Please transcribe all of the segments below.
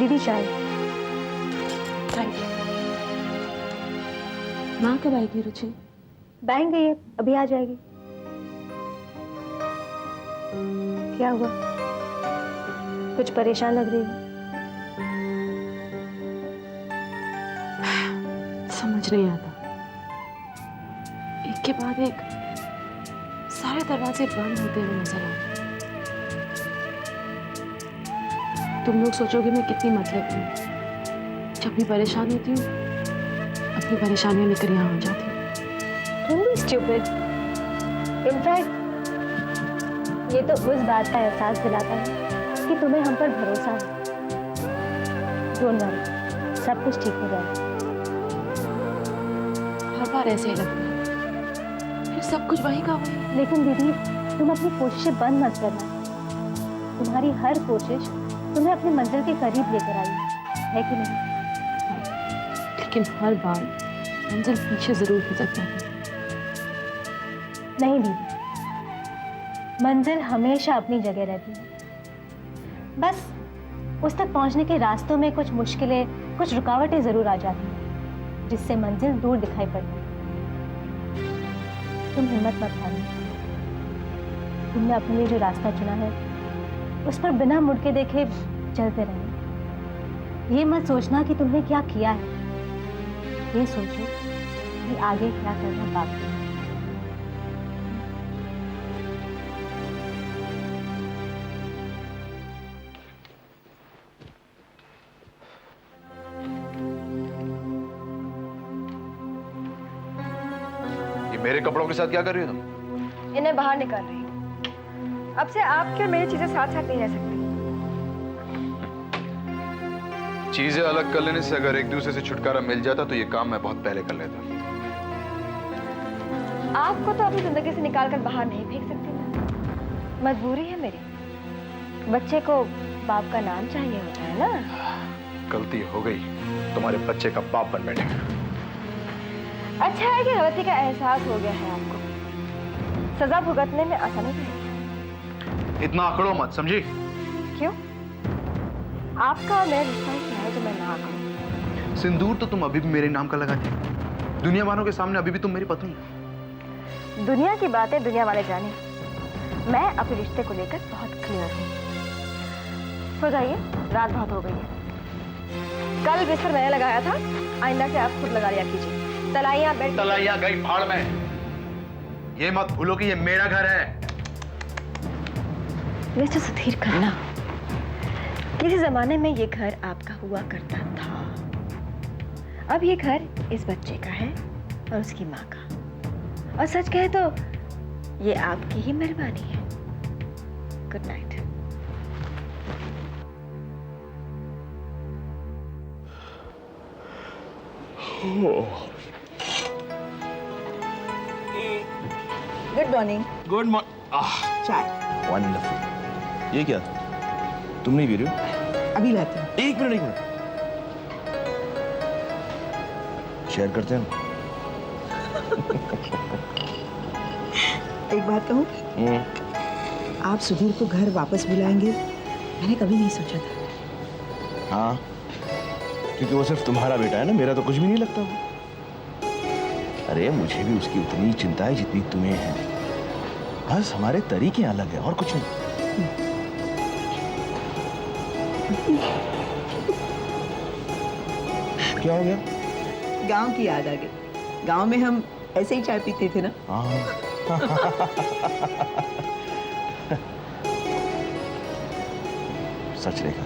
दीदी चाय। Thank you. माँ कब आएगी रुचि? बैंक गई है, अभी आ जाएगी। क्या हुआ, कुछ परेशान लग रही है? समझ नहीं आता, एक के बाद एक सारे दरवाजे बंद होते हुए नजर आ रहे हैं। तुम लोग सोचोगे मैं कितनी मतलब हूँ। जब भी परेशान होती हूँ अपनी परेशानियां लेकर यहाँ आ जाती हूँ। Don't be stupid. इनफैक्ट ये तो उस बात का एहसास दिलाता है कि तुम्हें हम पर भरोसा है। डोंट वरी, सब कुछ ठीक हो जाएगा। हर बार ऐसे ही लगता है, फिर सब कुछ वही का वही। लेकिन दीदी, तुम अपनी कोशिशें बंद मत करना। तुम्हारी हर कोशिश तुम्हें अपनी मंजिल के करीब लेकर आई है कि नहीं? लेकिन हर बार मंजिल पीछे जरूर खिसक जाती है। नहीं दीदी, मंजिल हमेशा अपनी जगह रहती है। बस उस तक पहुंचने के रास्तों में कुछ मुश्किलें, कुछ रुकावटें जरूर आ जाती हैं, जिससे मंजिल दूर दिखाई पड़ती है। तुम हिम्मत मत हारना। तुमने अपने लिए जो रास्ता चुना है उस पर बिना मुड़ के देखे चलते रहना। ये मत सोचना कि तुमने क्या किया है, ये सोचो कि आगे क्या करना बाकी है। मेरे कपड़ों के साथ क्या कर रही हो तुम? इन्हें बाहर निकाल रही हूँ। अब से आपकी और मेरी चीजें साथ साथ नहीं रह सकती। चीजें अलग कर लेने से अगर एक दूसरे से छुटकारा मिल जाता तो ये काम मैं बहुत पहले कर लेता। आपको तो अपनी जिंदगी से निकाल कर बाहर नहीं फेंक सकती मैं। मजबूरी है मेरी। बच्चे को बाप का नाम चाहिए होता है ना। गलती हो गई, तुम्हारे बच्चे का बाप बन बैठेगा। अच्छा है कि गलती का एहसास हो गया है आपको। सजा भुगतने में आसानी रहेगी। इतना आंकड़ो मत, समझी? क्यों? आपका और मेरा रिश्ता ही क्या है जो मैं ना आंकड़ूं? सिंदूर तो तुम अभी भी मेरे नाम का लगाती हो। दुनिया वालों के सामने अभी भी तुम मेरी पत्नी हो। दुनिया की बातें दुनिया वाले जाने। मैं अपने रिश्ते को लेकर बहुत क्लियर हूँ। सो जाइए, रात बहुत हो गई है। कल बिस्तर मैंने लगाया था, आइंदा से आप खुद लगा लिया कीजिए। तलाइयां बेड तलाइयां गई भाड़ में। ये मत भूलो कि ये मेरा घर है। मिस्टर सुधीर खन्ना, किसी जमाने में ये घर आपका हुआ करता था। अब ये घर इस बच्चे का है और उसकी माँ का। और सच कहे तो ये आपकी ही मेहरबानी है। Good night. Good morning. Good morning. चाय वंडरफुल। ये क्या तुम नहीं पी रही हो? अभी लाती हूँ। एक मिनट शेयर करते हैं। एक बात कहूँ, आप सुधीर को घर वापस बुलाएंगे, मैंने कभी नहीं सोचा था। हाँ, क्योंकि वो सिर्फ तुम्हारा बेटा है ना, मेरा तो कुछ भी नहीं लगता वो। अरे मुझे भी उसकी उतनी चिंता है जितनी तुम्हें है। बस हमारे तरीके अलग हैं और कुछ नहीं। क्या हो गया? गांव की याद आ गई। गांव में हम ऐसे ही चाय पीते थे ना। हाँ। सच रेखा,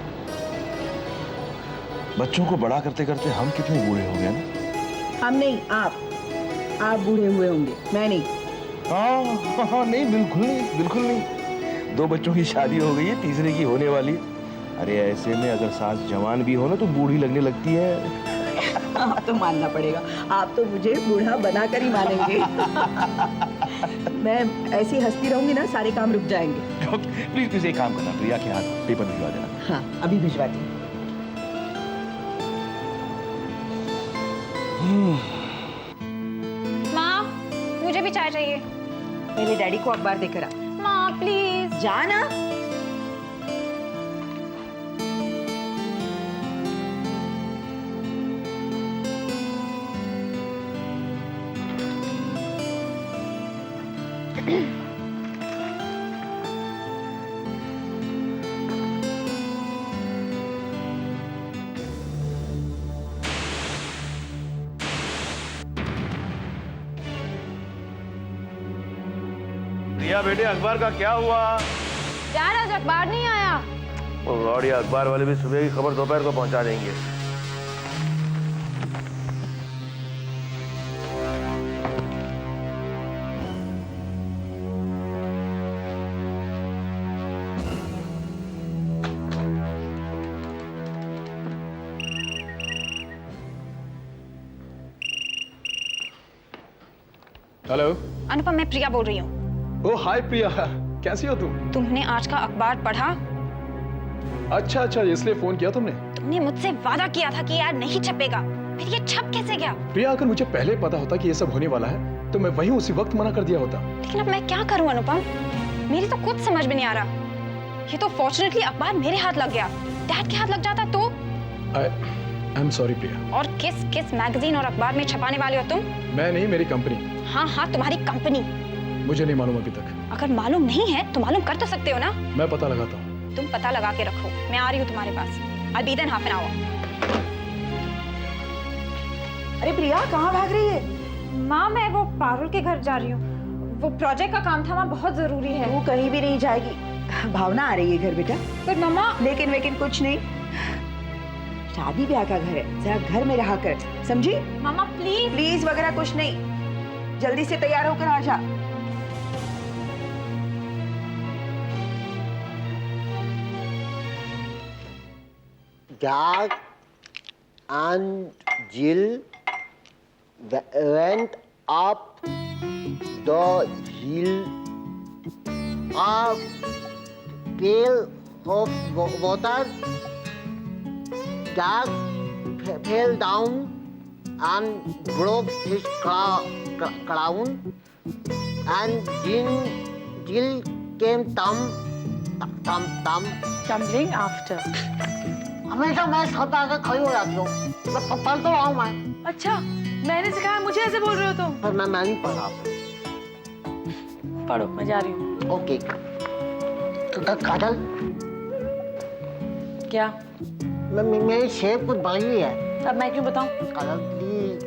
बच्चों को बड़ा करते करते हम कितने बूढ़े हो गए ना। हम नहीं, आप बूढ़े हुए होंगे, मैं नहीं। हाँ, नहीं, बिल्कुल नहीं, बिल्कुल नहीं। 2 बच्चों की शादी हो गई है, तीसरे की होने वाली है। अरे ऐसे में अगर सास जवान भी हो ना तो बूढ़ी लगने लगती है। आप तो मानना पड़ेगा, आप तो मुझे बूढ़ा बनाकर ही मानेंगे। मैं ऐसी हंसती रहूंगी ना, सारे काम रुक जाएंगे। प्लीज प्लीज एक काम करना, प्रिया के हाथ पेपर भिजवा देना। हाँ, अभी भिजवाती हूँ। माँ, मुझे भी चाय चाहिए। पहले डैडी को अखबार देकर आ। माँ प्लीज। जाना। प्रिया बेटे, अखबार का क्या हुआ? यार आज अखबार नहीं आया। ओ गॉड, ये अखबार वाले भी सुबह की खबर दोपहर को पहुंचा देंगे। हेलो। अनुपम, मैं प्रिया बोल रही हूँ। ओह हाय प्रिया, कैसी हो तुम? तुमने आज का अखबार पढ़ा? अच्छा अच्छा, इसलिए फोन किया तुमने? तुमने मुझसे वादा किया था कि यार नहीं छपेगा, फिर ये छप कैसे गया? प्रिया, अगर मुझे पहले पता होता कि ये सब होने वाला है तो मैं वहीं उसी वक्त मना कर दिया होता। लेकिन अब मैं क्या करूँ अनुपम, मेरी तो कुछ समझ में नहीं आ रहा। ये तो फॉर्चुनेटली अखबार मेरे हाथ लग गया, डैड के हाथ लग जाता तो? आई एम सॉरी प्रिया। और किस मैगजीन और अखबार में छपाने वाले हो तुम? मैं नहीं, मेरी कंपनी। हाँ, तुम्हारी कंपनी। मुझे नहीं मालूम अभी तक। अगर मालूम नहीं है तो मालूम कर तो सकते हो ना? मैं पता लगाता हूँ। तुम पता लगा के रखो, मैं आ रही हूँ तुम्हारे पास। I'll be there in half an hour. अरे प्रिया, कहाँ भाग रही है? माँ, मैं वो पारुल के घर जा रही हूँ। वो प्रोजेक्ट का काम था, माँ, बहुत जरूरी है। वो कहीं भी नहीं जाएगी। भावना आ रही है घर बेटा। पर मम्मा, लेकिन कुछ नहीं, शादी ब्याह का घर है, जरा घर में रहा कर, समझी? मम्मा प्लीज। प्लीज वगैरह कुछ नहीं, जल्दी से तैयार होकर आ जा। Jack and Jill went up the hill. A pail of water. Jack fell down and broke his crown. And Jill came Tumbling after. हमेशा मैं छत आकर खड़ी हो जाती हूँ। मैं पढ़ तो रहा हूँ मैं। अच्छा, मैंने सिखाया, मुझे ऐसे बोल रहे हो तुम? पर मैं नहीं पढ़ रहा। पढ़ो, मैं जा रही हूँ। ओके। तो काजल, क्या? मेरी शेप कुछ बड़ी हुई है। अब मैं क्यों बताऊं? काजल प्लीज,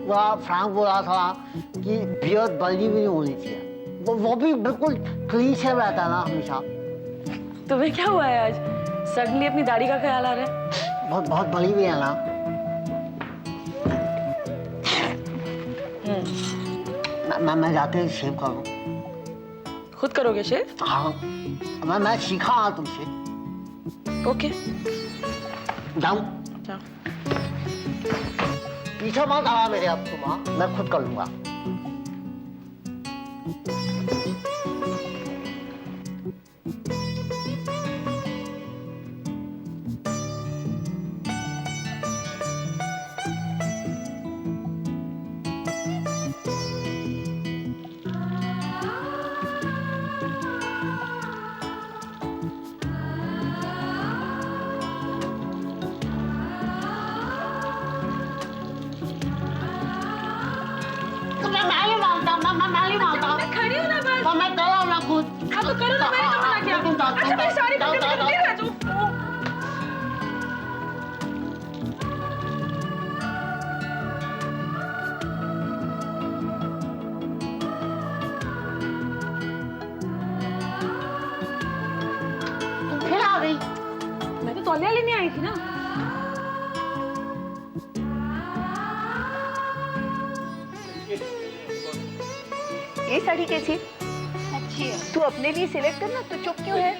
वह फ्रैंक बोला था कि बियर्ड बड़ी भी नहीं होनी चाहिए। वो भी बिल्कुल क्लीन शेप रहता है ना हमेशा। तुम्हें क्या हुआ है आज? सडनली अपनी दाढ़ी का ख्याल आ रहा है? बहुत बड़ी भी है ना। मैं जाते शेव करूँ। खुद करोगे शेव? हाँ, मैं सीखा हाँ तुमसे। ओके, जाऊँ? जाओ। पीछे मत आवा मेरे अब तुम। हाँ, मैं खुद कर लूंगा। खड़ी हूँ ना बस। मैं कर रहा हूँ ना खुद। हाँ तो करो ना, मैंने तो मना किया। अच्छा मेरी साड़ी पकड़ के नहीं रह जाओ। तुम फिर आ गई। मैं तो तौलिया लेने आई थी ना। ये साड़ी कैसी? अच्छी है। तू अपने लिए सिलेक्ट करना, तो चुप क्यों है?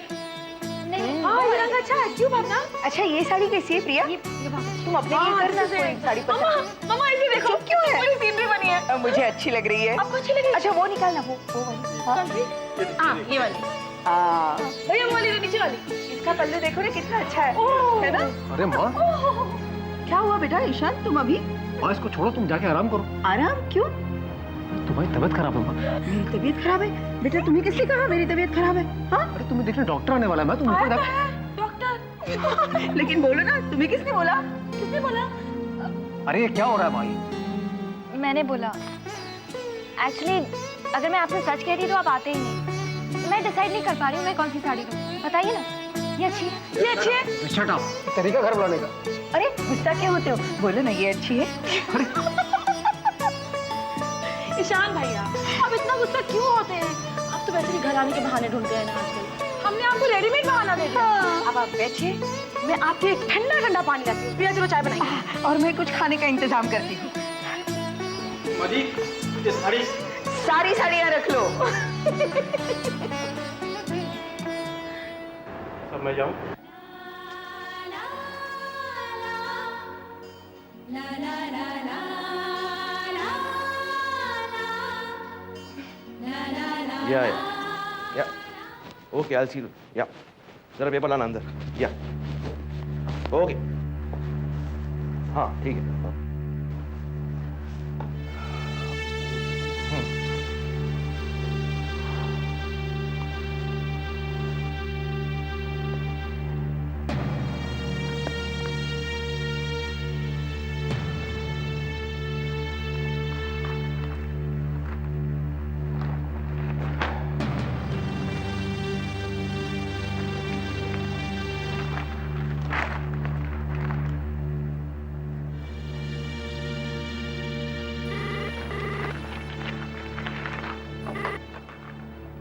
नहीं, हाँ ये रंग अच्छा है, क्यों भावना? अच्छा, ये साड़ी कैसी है प्रिया? तुम अपने लिए करना कोई साड़ी पसंद। मम्मा इसे देखो, चुप क्यों है? पूरी सीनरी बनी है। मुझे अच्छी लग रही है। आपको अच्छी लगी? अच्छा वो निकालना, वो वाली। हाँ, ये वाली। भैया वो वाली, नीचे वाली। इसका पल्लू देखो ना कितना अच्छा है, है ना? अरे माँ, क्या हुआ बेटा ईशान, तुम अभी? माँ इसको छोड़ो, तुम जाके आराम करो। आराम क्यों? तुम्हारी तबीयत खराब है माँ। मेरी तबीयत खराब है? बेटा तुम्हें किसने कहा मेरी तबीयत खराब है? हाँ? अरे तुम्हें देखने डॉक्टर आने वाला है, मैं तुम ऊपर डॉक्टर। लेकिन बोलो ना, तुम्हें किसने बोला? किसने बोला? अरे ये क्या हो रहा है भाई? मैंने बोला। एक्चुअली अगर मैं आपसे सच कह रही तो आप आते ही नहीं। मैं डिसाइड नहीं कर पा रही हूँ मैं कौन सी साड़ी लूँ। बताइए ना, ये अच्छी है, ये अच्छी है। Shut up. तरीका घर बुलाने का। अरे गुस्सा क्यों होते हो? बोलो ना ये अच्छी है। ईशान भैया, आप इतना गुस्सा क्यों होते हैं? आप तो वैसे भी घर आने के बहाने ढूंढते हैं ना आजकल। हमने आपको रेडीमेड बहाना दे दिया। अब आप बैठिए, मैं आपके एक ठंडा ठंडा पानी लाती हूँ। प्रिया चलो चाय बनाइए। और मैं कुछ खाने का इंतजाम करती हूँ। माजी, ये साड़ी। सारी साड़ियाँ रख लो। अब मैं जाऊँ? या ओके, आई सी यू। या जरा पेपर लाना अंदर। या ओके, हाँ ठीक है। हाँ।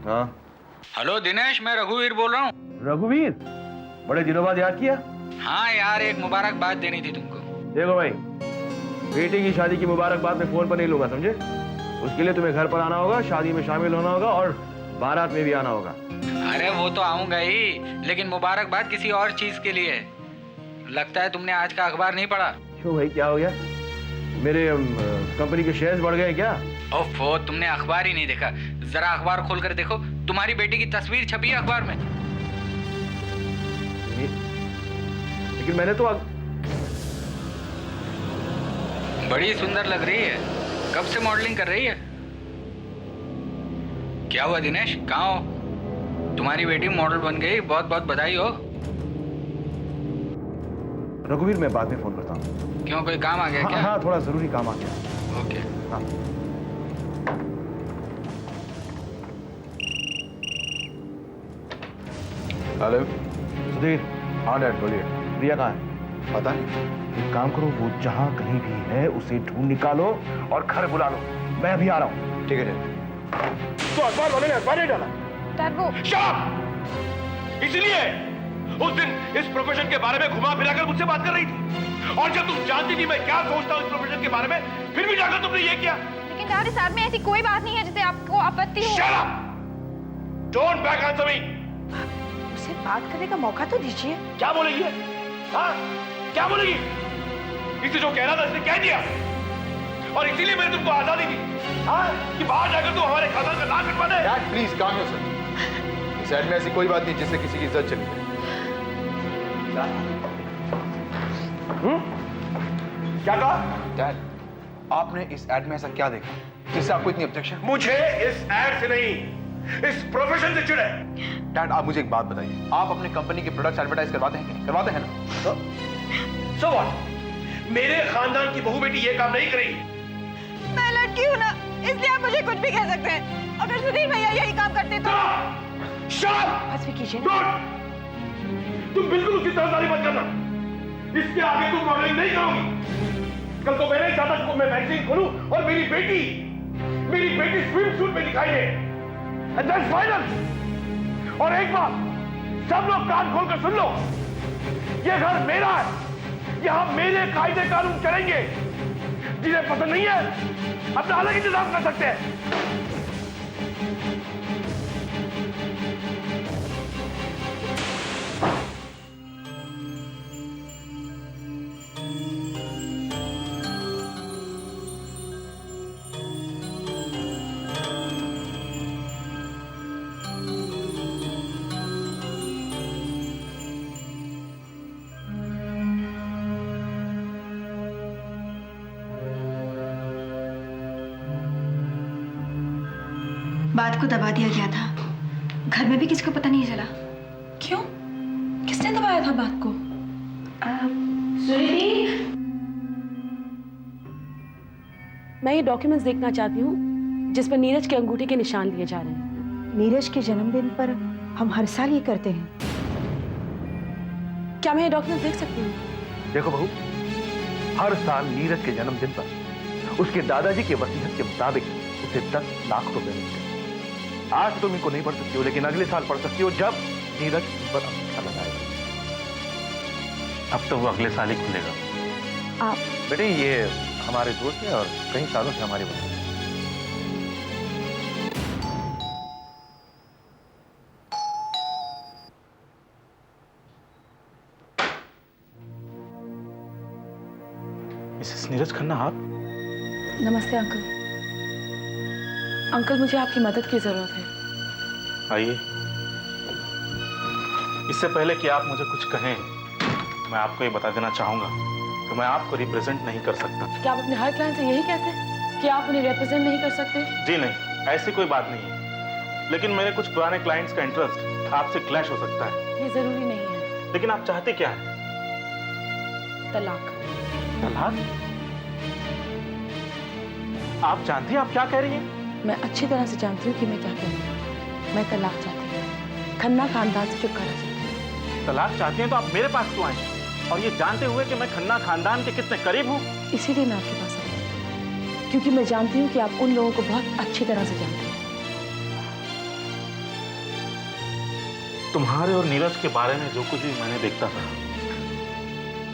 हाँ हेलो दिनेश, मैं रघुवीर बोल रहा हूँ। रघुवीर, बड़े दिनों बाद याद किया। हाँ यार, एक मुबारकबाद देनी थी तुमको। देखो भाई, बेटी की शादी की मुबारकबाद मैं फोन पर नहीं लूंगा, समझे? उसके लिए तुम्हें घर पर आना होगा, शादी में शामिल होना होगा और बारात में भी आना होगा। अरे वो तो आऊंगा ही, लेकिन मुबारकबाद किसी और चीज के लिए है। लगता है तुमने आज का अखबार नहीं पढ़ा। क्यों भाई, क्या हो गया? मेरे कंपनी के शेयर्स बढ़ गए क्या? ओफो, तुमने अखबार ही नहीं देखा। जरा अखबार खोल कर देखो, तुम्हारी बेटी की तस्वीर छपी है अखबार में। लेकिन मैंने तो बड़ी सुंदर लग रही है। कब से मॉडलिंग कर रही है? क्या हुआ दिनेश, कहाँ हो? तुम्हारी बेटी मॉडल बन गई, बहुत बहुत बधाई हो। रघुवीर, मैं बाद में फोन करता हूँ। क्यों, कोई काम आ गया क्या? हाँ, थोड़ा जरूरी काम आ गया। ओके। हाँ। हेलो सुधीर। हाँ डैड, बोलिए। प्रिया कहाँ है? पता नहीं। एक काम करो, वो जहाँ कहीं भी है उसे ढूंढ निकालो और घर बुला लो। मैं अभी आ रहा हूँ। ठीक है डैड। तो अखबार वाले ने अखबार नहीं डाला। डैड वो इसलिए उस दिन इस प्रोफेशन के बारे में घुमा फिरा कर मुझसे बात कर रही थी, और जब तुम जानती थी मैं क्या सोचता हूँ इस प्रोफेशन के बारे में, फिर भी जाकर तुमने ये किया। लेकिन डैड, इस आदमी में ऐसी कोई बात नहीं है जिसे आपको आपत्ति हो। Shut up! Don't back answer me! उसे बात करने का मौका तो दीजिए। क्या बोलेगी? हाँ, क्या बोलेगी? इसे जो कह रहा था इसने कह दिया, और इसीलिए मैंने तुमको आजादी दी, हाँ, कि बाहर जाकर तुम हमारे खानदान का नाम कटवा दे। डैड प्लीज काम योरसेल्फ। इस ऐड में ऐसी कोई बात नहीं जिससे किसी की इज्जत चली जाए। क्या कहा? डैड, आपने इस ऐड में ऐसा क्या देखा जिससे आपको इतनी ऑब्जेक्शन? मुझे इस ऐड से नहीं, इस प्रोफेशन से चिढ़ है। डैड, आप मुझे एक बात बताइए, आप अपने कंपनी के प्रोडक्ट्स एडवर्टाइज करवाते हैं कि नहीं? करवाते हैं ना? So what? मेरे खानदान की बहू बेटी ये काम नहीं करेगी। मैं लड़की हूँ ना, इसलिए आप मुझे कुछ भी कह सकते हैं। अगर सुधीर भैया यही काम करते तो। बस भी कीजिए। तुम बिल्कुल उसकी तरफदारी मत करना। इसके आगे तुम मॉडलिंग नहीं करोगी। कल को मैं नहीं चाहता कि मैं मैगजीन खोलूं और मेरी बेटी स्विम सूट में दिखाई दे। And that's final. और एक बात, सब लोग कान खोल कर सुन लो, ये घर मेरा है, यहाँ मेरे कायदे कानून चलेंगे। जिन्हें पसंद नहीं है अपना अलग इंतजाम कर सकते हैं। बात को दबा दिया गया था, घर में भी किसी को पता नहीं चला। क्यों? किसने दबाया था बात को? मैं ये डॉक्यूमेंट्स देखना चाहती हूँ। जिस पर नीरज के अंगूठे के निशान लिए जा रहे हैं। नीरज के जन्मदिन पर हम हर साल ये करते हैं। क्या मैं ये डॉक्यूमेंट देख सकती हूँ? देखो बहू, हर साल नीरज के जन्मदिन पर उसके दादाजी के वसीयत के मुताबिक उसे 10 लाख रुपए मिलते हैं। आज तुम इनको नहीं पढ़ सकती हो, लेकिन अगले साल पढ़ सकती हो जब नीरज इस पर अंगूठा लगाएगा। अब तो वो अगले साल ही खुलेगा। आप बेटे ये हमारे दोस्त हैं और कई सालों से हमारे बच्चे। मिसेस नीरज खन्ना, आप? नमस्ते अंकल। अंकल, मुझे आपकी मदद की जरूरत है। आइए। इससे पहले कि आप मुझे कुछ कहें, मैं आपको ये बता देना चाहूंगा कि मैं आपको रिप्रेजेंट नहीं कर सकता। क्या आप अपने हर क्लाइंट से यही कहते हैं कि आप उन्हें रिप्रेजेंट नहीं कर सकते? जी नहीं, ऐसी कोई बात नहीं है। लेकिन मेरे कुछ पुराने क्लाइंट्स का इंटरेस्ट आपसे क्लैश हो सकता है। ये जरूरी नहीं है। लेकिन आप चाहते क्या है? तलाक। तलाक? आप जानती हैं आप क्या कह रही हैं? मैं अच्छी तरह से जानती हूँ कि मैं क्या कह रही हूँ। मैं तलाक चाहती हूँ। खन्ना खानदान से छुटकारा चाहती हूँ। तलाक चाहती हैं तो आप मेरे पास क्यों आए? और ये जानते हुए कि मैं खन्ना खानदान के कितने करीब हूँ? इसीलिए मैं आपके पास आई हूँ, क्योंकि मैं जानती हूँ कि आप उन लोगों को बहुत अच्छी तरह से जानते हैं। तुम्हारे और नीरज के बारे में जो कुछ भी मैंने देखता था,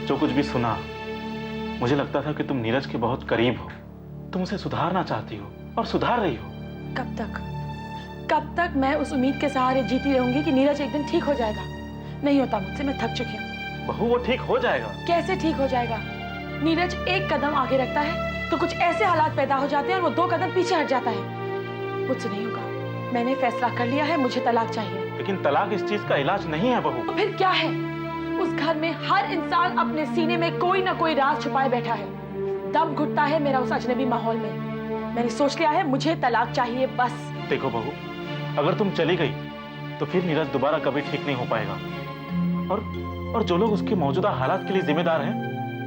जो कुछ भी सुना, मुझे लगता था कि तुम नीरज के बहुत करीब हो। तुम उसे सुधारना चाहती हो और सुधार रही हो। कब तक? कब तक मैं उस उम्मीद के सहारे जीती रहूंगी कि नीरज एक दिन ठीक हो जाएगा? नहीं होता मुझसे, मैं थक चुकी हूँ। बहू, वो ठीक हो जाएगा। कैसे ठीक हो जाएगा? नीरज एक कदम आगे रखता है तो कुछ ऐसे हालात पैदा हो जाते हैं और वो 2 कदम पीछे हट जाता है। मुझसे नहीं होगा। मैंने फैसला कर लिया है, मुझे तलाक चाहिए। लेकिन तलाक इस चीज का इलाज नहीं है बहू। तो फिर क्या है? उस घर में हर इंसान अपने सीने में कोई ना कोई राज छुपाए बैठा है। दम घुटता है मेरा उस अजनबी माहौल में। मैंने सोच लिया है, मुझे तलाक चाहिए बस। देखो बहू, अगर तुम चली गई तो फिर नीरज दोबारा कभी ठीक नहीं हो पाएगा। और जो लोग उसके मौजूदा हालात के लिए जिम्मेदार हैं,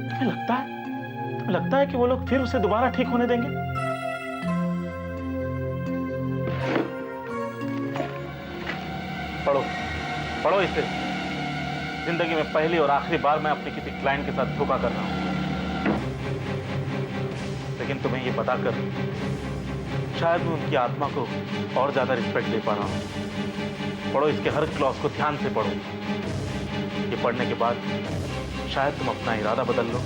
तुम्हें लगता है कि वो लोग फिर उसे दोबारा ठीक होने देंगे? पढ़ो इसे। जिंदगी में पहली और आखिरी बार मैं अपने किसी क्लाइंट के साथ धोखा कर रहा हूं, लेकिन तुम्हें ये बताकर शायद मैं उनकी आत्मा को और ज्यादा रिस्पेक्ट दे पा रहा हूं। पढ़ो इसके हर क्लॉज को ध्यान से पढ़ो। ये पढ़ने के बाद शायद तुम अपना इरादा बदल लो।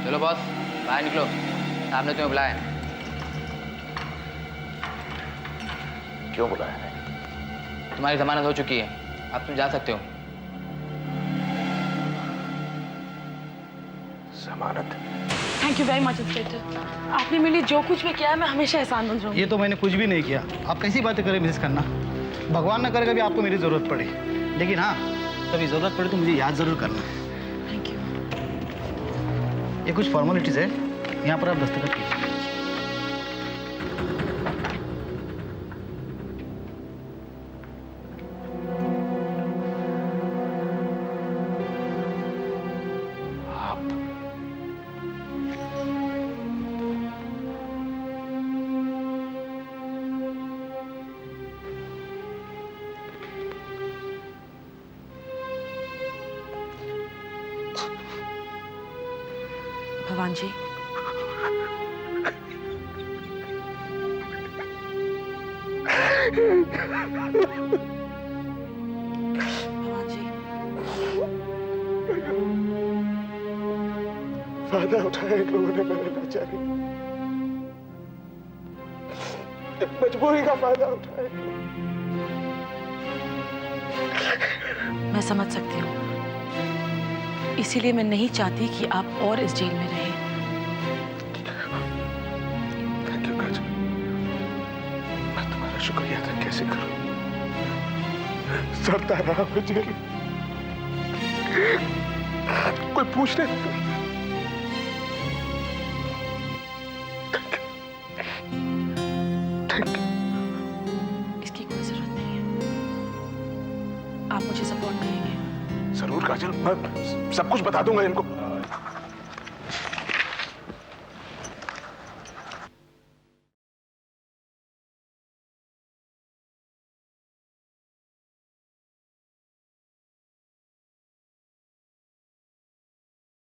चलो बॉस, बाहर निकलो। साहब ने तुम्हें बुलाया। क्यों बुलाया है? तुम्हारी जमानत हो चुकी है, अब तुम जा सकते हो। जमानत? Thank you very much inspector. आपने मेरे लिए जो कुछ भी किया है, मैं हमेशा एहसानमंद रहूंगी। ये तो मैंने कुछ भी नहीं किया। आप कैसी बातें करें मिसेस खन्ना? भगवान ना करे कभी आपको मेरी जरूरत पड़े, लेकिन हाँ, कभी जरूरत पड़े तो मुझे याद जरूर करना। Thank you. ये कुछ फॉर्मेलिटीज है, यहाँ पर आप दस्तखत कीजिए। भगवान जी, भगवान जी, फायदा उठाया इन लोगों ने मेरे लाचारी, मजबूरी का फायदा उठाया। मैं समझ सकती हूँ। इसीलिए मैं नहीं चाहती कि आप और इस जेल में रहें। थैंक यू काजल। मैं तुम्हारा शुक्रिया अदा कैसे करूं? सरदार रहा मैं जेल में। कोई पूछने इसकी कोई जरूरत नहीं है। आप मुझे सपोर्ट करेंगे? जरूर काजल, मैं सब कुछ बता दूंगा इनको।